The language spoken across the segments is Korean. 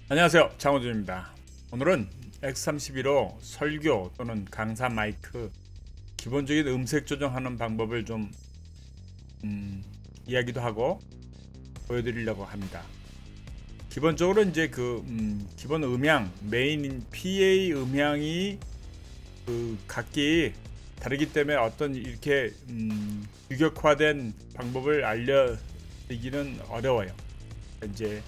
안녕하세요, 장호준입니다. 오늘은 X31로 설교 또는 강사 마이크 기본적인 음색 조정하는 방법을 좀 이야기도 하고 보여드리려고 합니다. 기본적으로 이제 기본 음향 메인인 PA 음향이 각기 다르기 때문에 어떤 이렇게 규격화된 방법을 알려드리기는 어려워요. 이제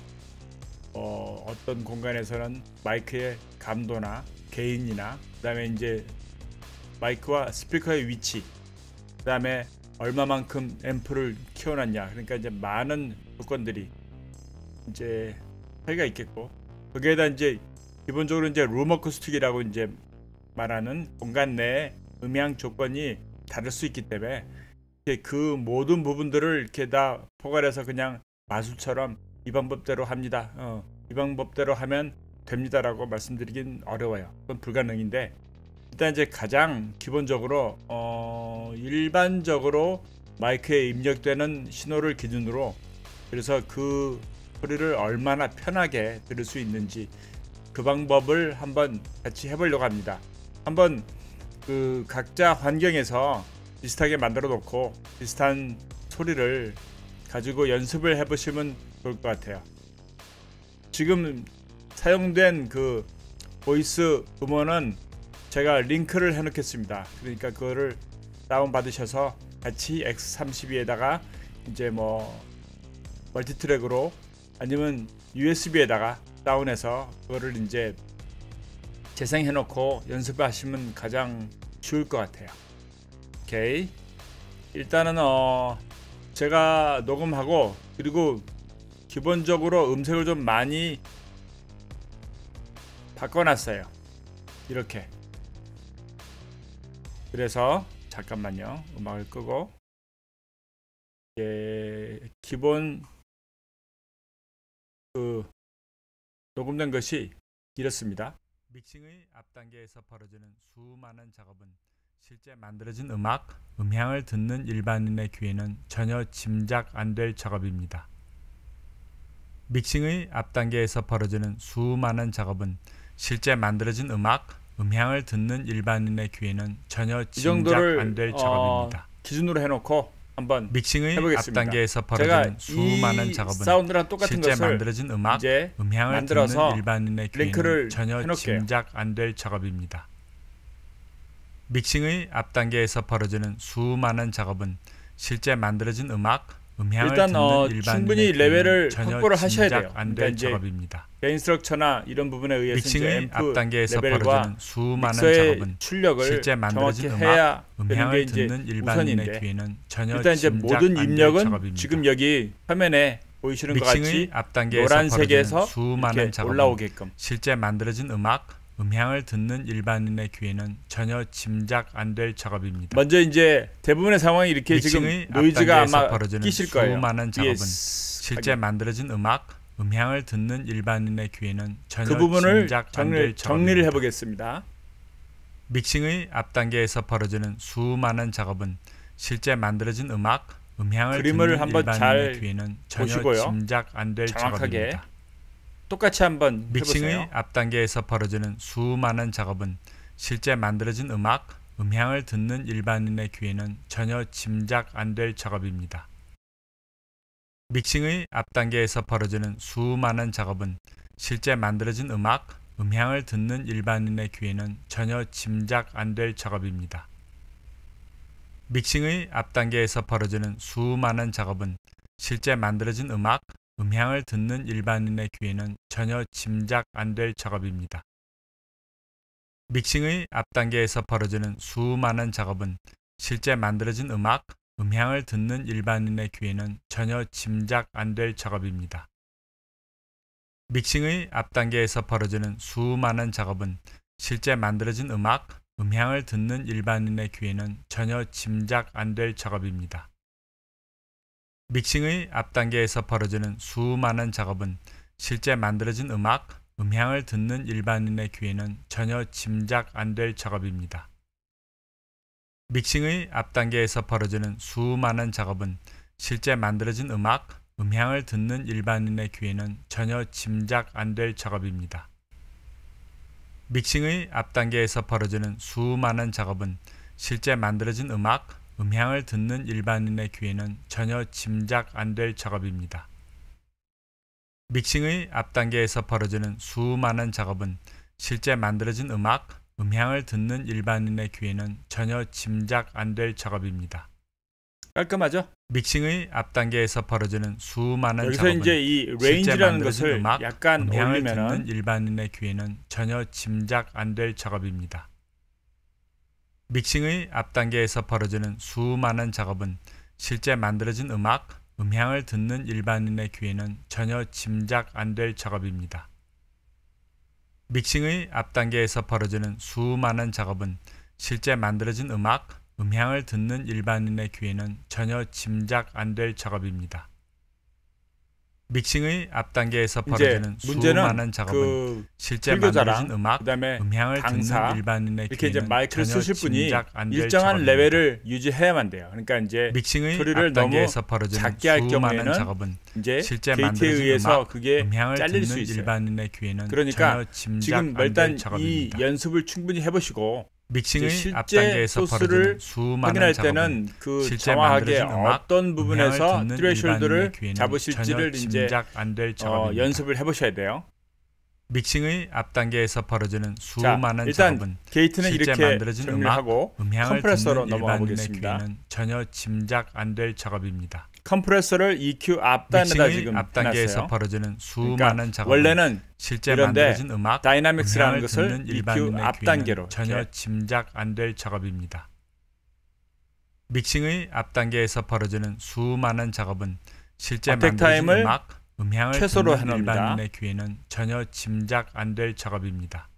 어떤 공간에서는 마이크의 감도나 게인이나 그다음에 이제 마이크와 스피커의 위치, 그다음에 얼마만큼 앰프를 키워놨냐, 그러니까 이제 많은 조건들이 이제 차이가 있겠고, 거기에다 이제 기본적으로 이제 룸 어쿠스틱이라고 이제 말하는 공간 내 음향 조건이 다를 수 있기 때문에 그 모든 부분들을 이렇게 다 포괄해서 그냥 마술처럼 이 방법대로 합니다. 이 방법대로 하면 됩니다라고 말씀드리긴 어려워요. 그건 불가능인데, 일단 이제 가장 기본적으로 일반적으로 마이크에 입력되는 신호를 기준으로, 그래서 그 소리를 얼마나 편하게 들을 수 있는지 그 방법을 한번 같이 해보려고 합니다. 한번 각자 환경에서 비슷하게 만들어 놓고 비슷한 소리를 가지고 연습을 해보시면 좋을 것 같아요. 지금 사용된 보이스 음원은 제가 링크를 해 놓겠습니다. 그러니까 그거를 다운 받으셔서 같이 X32에다가 이제 멀티트랙으로 아니면 USB에다가 다운해서 그거를 이제 재생해 놓고 연습하시면 가장 쉬울 것 같아요. 오케이. 일단은 제가 녹음하고, 그리고 기본적으로 음색을 좀 많이 바꿔놨어요. 이렇게. 그래서 잠깐만요. 음악을 끄고, 기본 녹음된 것이 이렇습니다. 믹싱의 앞단계에서 벌어지는 수많은 작업은 실제 만들어진 음향을 듣는 일반인의 귀에는 전혀 짐작 안 될 작업입니다. 믹싱의 앞단계에서 벌어지는 수많은 작업은 실제 만들어진 음향을 듣는 일반인의 귀에는 전혀 짐작 안 될 작업입니다. 기준으로 해놓고 한번 믹싱의 해보겠습니다. 앞단계에서 벌어지는 수많은 작업은 사운드랑 똑같은 실제 것을 만들어진 이제 음향을 만들어서 듣는 일반인의 링크를 귀에는 전혀 해놓을게요. 짐작 안 될 작업입니다. 믹싱의 앞단계에서 벌어지는 수많은 작업은 실제 만들어진 음향을 일단 듣는 충분히 일반인의 레벨을 귀에는 전혀 확보를 하셔야 돼요. 짐작 안 그러니까 될 이제 작업입니다. 게인 스트럭처나 이런 부분에 의해서 이제 믹싱의 앰프 앞단계에서 레벨과 벌어지는 수많은 믹서의 작업은 출력을 실제 만들어진 정확히 해야 되는 게 음향을 이제 듣는 일반인의 우선인데, 귀에는 전혀 일단 이제 짐작 모든 안 될 입력은 작업입니다. 지금 여기 화면에 보이시는 것 믹싱의 같이 앞단계에서 노란색에서 벌어지는 수많은 이렇게 작업은 올라오게끔, 실제 만들어진 음향을 듣는 일반인의 귀에는 전혀 짐작 안 될 작업입니다. 먼저 이제 대부분의 상황이 이렇게 지금 믹싱의 노이즈가 앞단계에서 아마 벌어지는 끼실 거예요. 수많은 작업은 실제 실제 만들어진 음향을 듣는 일반인의 귀에는 전혀 그 부분을 짐작 안 될 정리를 작업입니다. 해보겠습니다. 믹싱의 앞단계에서 벌어지는 수많은 작업은 실제 만들어진 음향을 그림을 듣는 한번 일반인의 잘 귀에는 전혀 보시고요. 짐작 안 될 정확하게 작업입니다. 똑같이 한번 믹싱의 해보세요. 앞단계에서 벌어지는 수많은 작업은 실제 만들어진 음향을 듣는 일반인의 귀에는 전혀 짐작 안 될 작업입니다. 믹싱의 앞단계에서 벌어지는 수많은 작업은 실제 만들어진 음향을 듣는 일반인의 귀에는 전혀 짐작 안 될 작업입니다. 믹싱의 앞단계에서 벌어지는 수많은 작업은 실제 만들어진 음향을 듣는 일반인의 귀에는 전혀 짐작 안 될 작업입니다. 믹싱의 앞단계에서 벌어지는 수많은 작업은 실제 만들어진 음향을 듣는 일반인의 귀에는 전혀 짐작 안 될 작업입니다. 믹싱의 앞단계에서 벌어지는 수많은 작업은 실제 만들어진 음향을 듣는 일반인의 귀에는 전혀 짐작 안 될 작업입니다. 믹싱의 앞단계에서 벌어지는 수많은 작업은 실제 만들어진 음향을 듣는 일반인의 귀에는 전혀 짐작 안 될 작업입니다. 믹싱의 앞단계에서 벌어지는 수많은 작업은 실제 만들어진 음향을 듣는 일반인의 귀에는 전혀 짐작 안 될 작업입니다. 믹싱의 앞단계에서 벌어지는 수많은 작업은 실제 만들어진 음악, 음향을 듣는 일반인의 귀에는 전혀 짐작 안 될 작업입니다. 믹싱의 앞단계에서 벌어지는 수많은 작업은 실제 만들어진 음악, 음향을 듣는 일반인의 귀에는 전혀 짐작 안 될 작업입니다. 깔끔하죠? 믹싱의 앞단계에서 벌어지는 수많은 여기서 작업은 이제 이 레인지라는 것을 음악, 약간 음향을 올리면은 듣는 일반인의 귀에는 전혀 짐작 안 될 작업입니다. 믹싱의 앞단계에서 벌어지는 수많은 작업은 실제 만들어진 음악, 음향을 듣는 일반인의 귀에는 전혀 짐작 안 될 작업입니다. 믹싱의 앞단계에서 벌어지는 수많은 작업은 실제 만들어진 음악, 음향을 듣는 일반인의 귀에는 전혀 짐작 안 될 작업입니다. 믹싱의 앞단계에서 벌어지는 수많은 작업은 실제 만들어진 음악, 그다음에 음향을 강사, 듣는 일반인의 이렇게 이제 귀에는 마이크를 전혀 쓰실 분이 짐작 안 될 일정한 작업입니다. 레벨을 유지해야만 돼요. 그러니까 이제 믹싱의 소리를 너무 앞단계에서 벌어지는 작게 할 수많은 경우에는 작업은 이제 실제 게이트에 만들어진 의해서 음악, 그게 음향을 잘릴 수 듣는 있어요. 일반인의 귀에는 그러니까 전혀 짐작 지금 안 일단 될 이 작업입니다. 연습을 충분히 해보시고 믹싱의 실제 앞단계에서 소스를 벌어지는 수많은 확인할 작업은 때는 그 실제 정확하게 만들어진 음악, 어떤 부분에서 음향을 듣는 트레이숄드를 일반인의 귀에는 잡으실지를 전혀 이제 짐작 안 될 작업입니다. 연습을 해보셔야 돼요. 믹싱의 앞단계에서 벌어지는 자, 수많은 일단 작업은 게이트는 실제 이렇게 만들어진 정리를 음악, 하고 음향을 컴프레서로 듣는 넘어가 일반인의 보겠습니다. 귀에는 전혀 짐작 안 될 작업입니다. 컴프레서를 EQ 앞단에다 믹싱의 지금 앞단계에서 해놨어요. 벌어지는 수많은 그러니까 작업은 원래는 실제 이런데 만들어진 음악, 다이나믹스라는 음향을 것을 듣는 EQ 일반인의 앞단계로 귀에는 전혀 이렇게. 짐작 안 될 작업입니다. 믹싱의 앞단계에서 벌어지는 수많은 작업은 실제 어택 만들어진 타임을 음악, 음향을 최소로 듣는 해놓습니다. 일반인의 귀에는 전혀 짐작 안 될 작업입니다.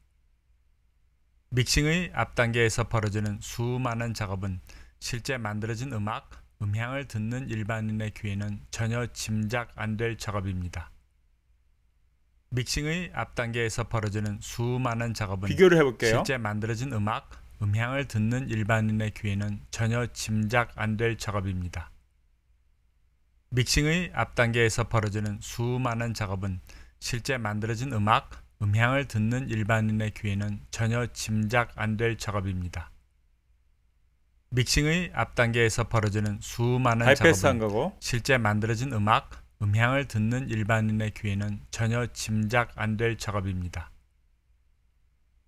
믹싱의 앞단계에서 벌어지는 수많은 작업은 실제 만들어진 음악, 음향을 듣는 일반인의 귀에는 전혀 짐작 안 될 작업입니다. 믹싱의 앞단계에서 벌어지는 수많은 작업은 비교를 해볼게요. 실제 만들어진 음악, 음향을 듣는 일반인의 귀에는 전혀 짐작 안 될 작업입니다. 믹싱의 앞단계에서 벌어지는 수많은 작업은 실제 만들어진 음악, 음향을 듣는 일반인의 귀에는 전혀 짐작 안 될 작업입니다. 믹싱의 앞단계에서 벌어지는 수많은 하이패스한 작업은 거고 실제 만들어진 음악, 음향을 듣는 일반인의 귀에는 전혀 짐작 안 될 작업입니다.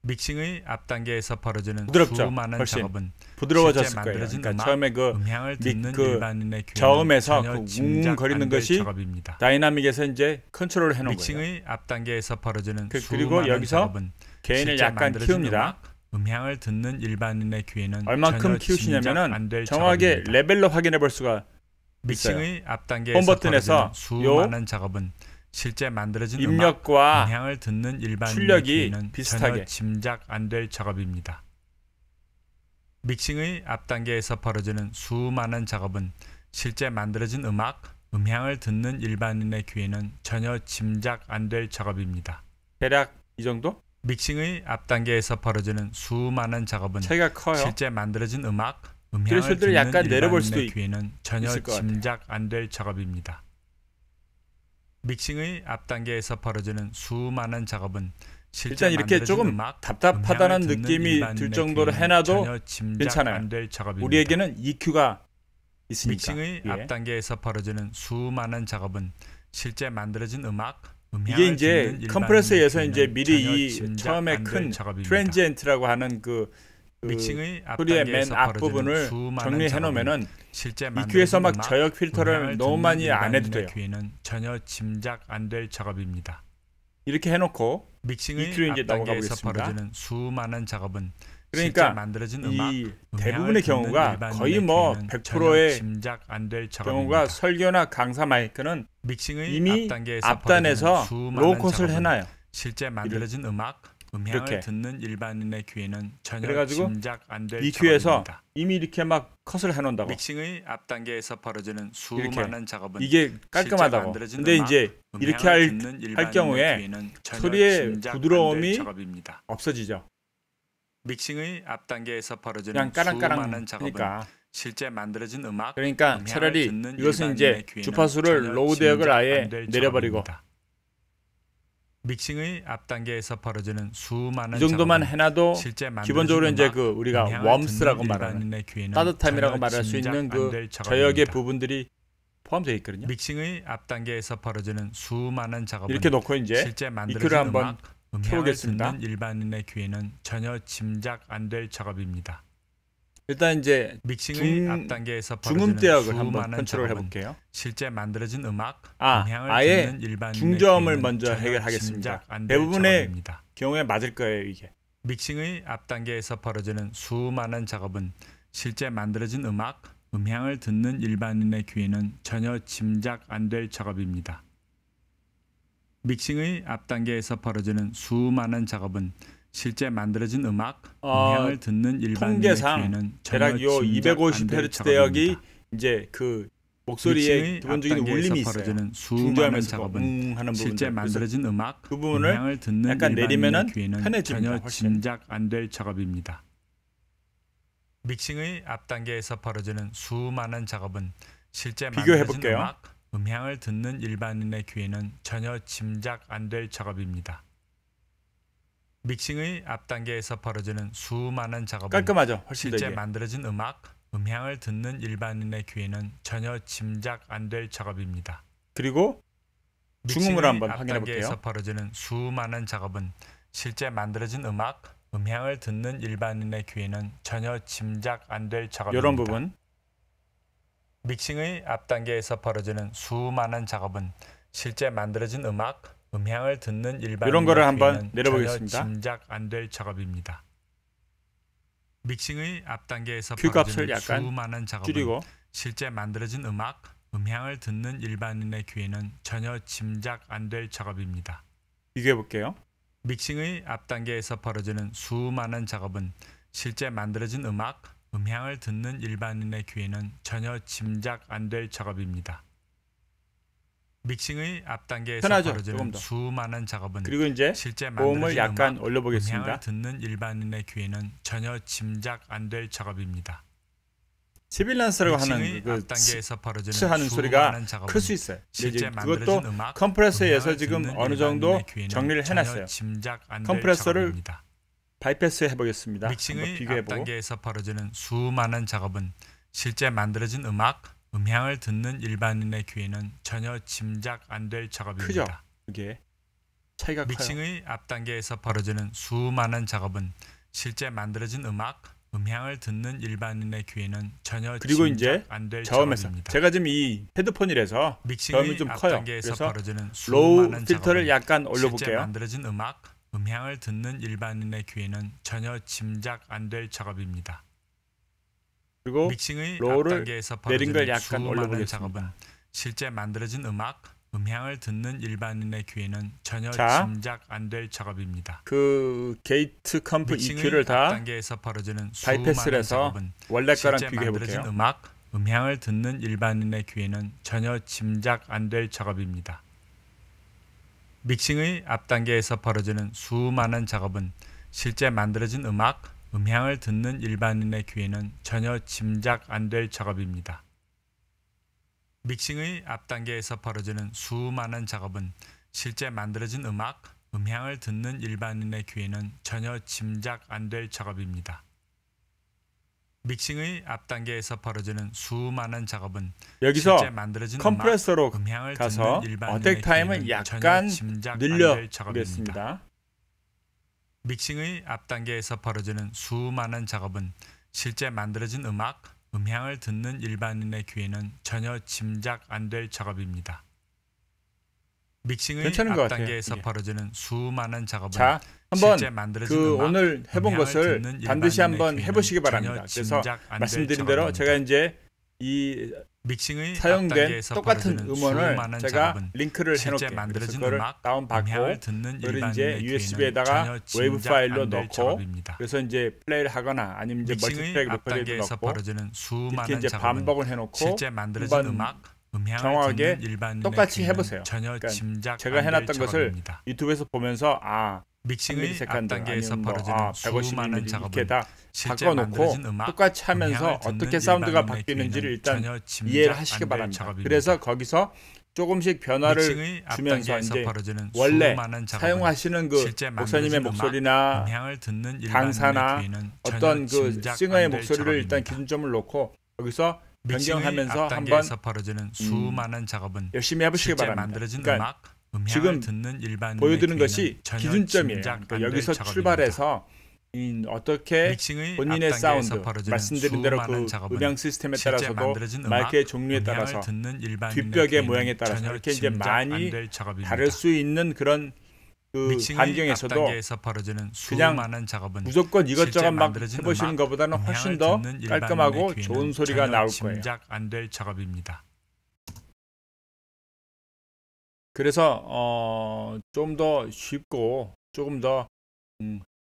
믹싱의 앞단계에서 벌어지는 부드럽죠? 수많은 훨씬 작업은 부드러워졌을 실제 거예요. 만들어진 그러니까 음악, 처음에 그 음향을 듣는 그 일반인의 귀에는 저음에서 전혀 그 짐작 웅거리는 안 될 것이 작업입니다. 다이나믹에서 이제 컨트롤을 해놓은 거예요. 믹싱의 앞단계에서 벌어지는 그리고 수많은 여기서 작업은 개인을 실제 약간 만들어진 키웁니다. 음악, 음향을 듣는 일반인의 귀에는 얼만큼 전혀 키우시냐면은 짐작 안 될 정확하게 작업입니다. 레벨로 확인해 볼 수가 믹싱의 앞단계에서 홈 버튼에서 벌어지는 수많은 작업은 실제 만들어진 음악, 입력과 음향을 듣는 일반인의 출력이 귀에는 비슷하게 전혀 짐작 안 될 작업입니다. 믹싱의 앞단계에서 벌어지는 수많은 작업은 실제 만들어진 음악, 음향을 듣는 일반인의 귀에는 전혀 짐작 안 될 작업입니다. 대략 이 정도? 믹싱의 앞단계에서 벌어지는 수많은 작업은 차이가 커요. 실제 만들어진 음악, 음향을 트레이숄드를 듣는 약간 내려볼 수도 일반인의 귀에는 전혀 있을 것 같아요. 짐작 안 될 작업입니다. 믹싱의 앞단계에서 벌어지는 수많은 작업은 실제 일단 이렇게 만들어진 조금 음악, 답답하다는 음향을 듣는 느낌이 일반인의 들 정도로 귀에는 해놔도 전혀 짐작 괜찮아요. 안 될 작업입니다. 우리에게는 EQ가 있으니까. 믹싱의 예. 앞단계에서 벌어지는 수많은 작업은 실제 만들어진 음악, 음향을 이게 이제 듣는 컴프레서에서 일반인의 이제 귀에는 미리 전혀 이 짐작 처음에 안 될 큰 작업입니다. 트랜지엔트라고 하는 그 믹싱의 소리의 맨 앞단계에서 앞부분을 벌어지는 수많은 정리해 작업은 놓으면은 실제 EQ에서 막 만들어진 음악, 저역 필터를 음향을 너무 듣는 많이 안 해도 일반인의 돼요. 귀에는 전혀 짐작 안 될 작업입니다. 이렇게 해놓고 믹싱의 EQ로 이제 넘어가 앞단계에서 보겠습니다. 벌어지는 수많은 작업은 그러니까 실제 만들어진 음악, 이 음향을 대부분의 듣는 경우가 일반인의 거의 뭐 귀에는 100%의 전혀 짐작 안 될 작업입니다. 경우가 설교나 강사 마이크는 믹싱의 이미 앞단계에서 앞단에서 벌어지는 수많은 로우 컷을 작업은 해놔요. 실제 만들어진 음악, 음향을 이렇게. 듣는 일반인의 귀에는 전혀 그래가지고 짐작 안 될 EQ에서 작업입니다. 이미 이렇게 막 컷을 해놓는다고. 믹싱의 앞단계에서 벌어지는 이렇게. 수많은 작업은 이게 깔끔하다고. 근데 이제 이렇게 할 경우에 소리의 부드러움이 작업입니다. 없어지죠. 믹싱의 앞단계에서 벌어지는 그냥 까랑까랑 수많은 작업은 하니까 실제 만들어진 음악, 그러니까 차라리 이것은 이제 주파수를 로우 대역을 아예 내려버리고 믹싱의 앞단계에서 벌어지는 수많은 이 정도만 해놔도 기본적으로 이제 그 우리가 웜스라고 말하는 따뜻함이라고 말할 수 있는 그 저역의 부분들이 포함되어 있거든요. 믹싱의 앞단계에서 벌어지는 수많은 작업은 이렇게 놓고 이제 실제 EQ를 한번 켜보겠습니다. 일반인의 귀에는 전혀 짐작 안 될 작업입니다. 일단 이제 믹싱의 앞단계에서 중음 대역을 한번 컨트롤 해볼게요. 실제 만들어진 음악, 아예 중저음을 먼저 해결하겠습니다. 대부분의 경우에 맞을 거예요, 이게. 믹싱의 앞단계에서 벌어지는 수많은 작업은 실제 만들어진 음악, 음향을 듣는 일반인의 귀에는 전혀 짐작 안 될 작업입니다. 믹싱의 앞단계에서 벌어지는 수많은 작업은 실제 만들어진 음악, 음향을 듣는 일반인의 귀에는 전혀 대략 요 250Hz 대역이 이제 그 목소리의 기본적인 울림이 있어요. 수많은 작업은 하는 실제 만들어진 음악, 그 부분을 음향을 듣는 약간 내리면은 귀에는 편해집니다. 전혀 짐작 안 될 작업입니다. 믹싱의 앞단계에서 벌어지는 수많은 작업은 실제 만들어진 음악, 음향을 듣는 일반인의 귀에는 전혀 짐작 안 될 작업입니다. 믹싱의 앞단계에서 벌어지는 수많은 작업은 깔끔하죠. 실제 만들어진 음악, 음향을 듣는 일반인의 귀에는 전혀 짐작 안 될 작업입니다. 그리고 중음을 한번 확인해 볼게요. 앞단계에서 벌어지는 수많은 작업은 실제 만들어진 음악, 음향을 듣는 일반인의 귀에는 전혀 짐작 안 될 작업입니다. 이런 부분. 믹싱의 앞단계에서 벌어지는 수많은 작업은 실제 만들어진 음악, 음향을 듣는 일반인의 거를 한번 귀에는 전혀 내려보겠습니다. 짐작 안 될 작업입니다. 믹싱의 앞단계에서 값을 벌어지는 약간 수많은 작업은 줄이고 실제 만들어진 음악, 음향을 듣는 일반인의 귀에는 전혀 짐작 안 될 작업입니다. 비교해 볼게요. 믹싱의 앞단계에서 벌어지는 수많은 작업은 실제 만들어진 음악, 음향을 듣는 일반인의 귀에는 전혀 짐작 안 될 작업입니다. 믹싱의 앞단계에서 벌어지는 수많은 작업은 그리고 이제 실제 고음을 약간 음악, 올려보겠습니다. 음향을 듣는 일반인의 귀에는 전혀 짐작 안 될 작업입니다. 시빌란스라고 하는 그 하는 소리가 클 수 있어요. 이제 그것도 컴프레서에서 지금 어느 정도 정리를 해놨어요. 컴프레서를 바이패스 해보겠습니다. 믹싱의 앞단계에서 벌어지는 수많은 작업은 실제 만들어진 음악, 음향을 듣는 일반인의 귀에는 전혀 짐작 안 될 작업입니다. 크죠? 이게 차이가 커요. 믹싱의 앞단계에서 벌어지는 수많은 작업은 실제 만들어진 음악, 음향을 듣는 일반인의 귀에는 전혀 그리고 이제 안 될 저음에서 작업입니다. 제가 지금 이 헤드폰이라서 저음이 좀 커요. 그래서 로우 필터를 약간 올려볼게요. 실제 만들어진 음악, 음향을 듣는 일반인의 귀에는 전혀 짐작 안 될 작업입니다. 그리고 믹싱의 로우를 앞단계에서 내린 걸 벌어지는 약간 수많은 올려보겠습니다. 작업은 실제 만들어진 음악, 음향을 듣는 일반인의 귀에는 전혀 짐작 안 될 작업입니다. 그 게이트 컴프 EQ를 다 바이패스를 해서 원래 거랑 비교해 볼게요. 음악, 음향을 듣는 일반인의 귀에는 전혀 짐작 안 될 작업입니다. 믹싱의 앞단계에서 벌어지는 수많은 작업은 실제 만들어진 음악, 음향을 듣는 일반인의 귀에는 전혀 짐작 안 될 작업입니다. 믹싱의 앞단계에서 벌어지는 수많은 작업은 실제 만들어진 음악, 음향을 듣는 일반인의 귀에는 전혀 짐작 안 될 작업입니다. 믹싱의 앞단계에서 벌어지는 수많은 작업은 여기서 실제 만들어진 컴프레서로 음악, 음향을 가서 듣는 일반인의 어택 타임을 귀에는 약간 늘려보겠습니다. 믹싱의 앞단계에서 벌어지는 수많은 작업은 실제 만들어진 음악, 음향을 듣는 일반인의 귀에는 전혀 짐작 안 될 작업입니다. 믹싱의 앞단계에서 벌어지는 수많은 작업은 자, 한번 실제 만들어진 그 음악, 오늘 해본 것을 반드시 한번 해보시기 바랍니다. 그래서 말씀드린 대로 제가 이제 이 믹싱의 사용된 똑같은 음원을 제가 작업은 링크를 해놓을게요. 그래서 그걸 다운받고 그걸 이제 USB에다가 웨이브 파일로 넣고 그래서 이제 플레이를 하거나 아니면 이제 멀티트랙 레코더에도 넣고 이렇게 이제 반복을 해놓고 한번 정확하게 똑같이 해보세요. 그러니까 제가 해놨던 것을 유튜브에서 보면서 믹싱의 앞단계에서 벌어지는 수많은 작업은 이렇게 다 바꿔놓고 똑같이 하면서 어떻게 사운드가 바뀌는지를 일단 이해를 하시기 바랍니다. 그래서 거기서 조금씩 변화를 주면서 이제 원래 사용하시는 그 목사님의 목소리나 강사나 어떤 그 싱어의 목소리를 일단 기준점을 놓고 거기서 변경하면서 한번 수많은 작업은 열심히 해보시기 바랍니다. 그러니까 지금 듣는 보여드리는 것이 기준점이에요. 그러니까 여기서 출발해서 어떻게 본인의 사운드, 말씀드린 대로 그 음향 시스템에 따라서도 마이크의 종류에 따라서 뒷벽의 모양에 따라서 이렇게 이제 많이 다를 수 있는 그런 그 환경에서도 그냥 무조건 이것저것 막 해보시는 것보다는 훨씬 더 깔끔하고 좋은 소리가 나올 거예요. 그래서 좀 더 쉽고 조금 더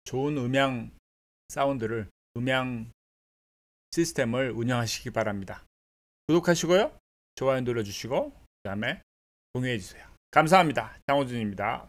좋은 음향 사운드를, 음향 시스템을 운영하시기 바랍니다. 구독하시고요. 좋아요 눌러주시고 그 다음에 공유해주세요. 감사합니다. 장호준입니다.